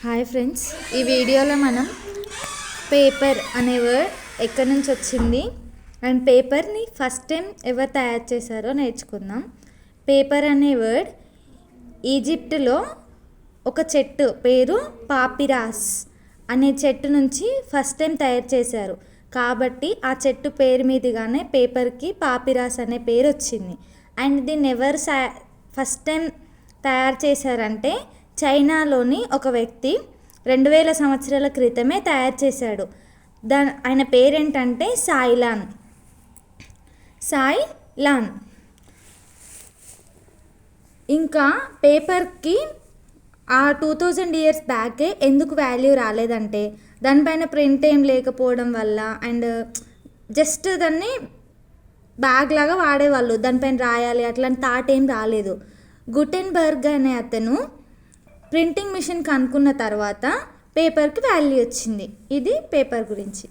Hi friends, ఈ వీడియోలో మనం పేపర్ అనే వర్డ్ ఎక్కడి నుంచి వచ్చింది అండ్ పేపర్ని ఫస్ట్ టైం ఎవరు తయారు చేశారో నేర్చుకుందాం. పేపర్ అనే వర్డ్ ఈజిప్టులో ఒక చెట్టు పేరు పాపిరాస్ అనే చెట్టు నుంచి ఫస్ట్ టైం తయారు చేశారు. కాబట్టి ఆ చెట్టు పేరు మీదుగానే పేపర్కి పాపిరాస్ అనే పేరు వచ్చింది. అండ్ దీన్ని ఎవరు ఫస్ట్ టైం తయారు చేశారంటే చైనాలోని ఒక వ్యక్తి 2000 సంవత్సరాల క్రితమే తయారు చేశాడు. ఆయన పేరేంటంటే సాయ్ లాన్. ఇంకా పేపర్కి ఆ 2000 ఇయర్స్ బ్యాకే ఎందుకు వాల్యూ రాలేదంటే దానిపైన ప్రింట్ ఏం లేకపోవడం వల్ల అండ్ జస్ట్ దాన్ని బ్యాగ్ లాగా వాడేవాళ్ళు, దానిపైన రాయాలి అట్లాంటి థాట్ ఏం రాలేదు. గుటెన్బర్గ్ అనే అతను ప్రింటింగ్ మిషన్ కనుక్కున్న తర్వాత పేపర్కి వాల్యూ వచ్చింది. ఇది పేపర్ గురించి.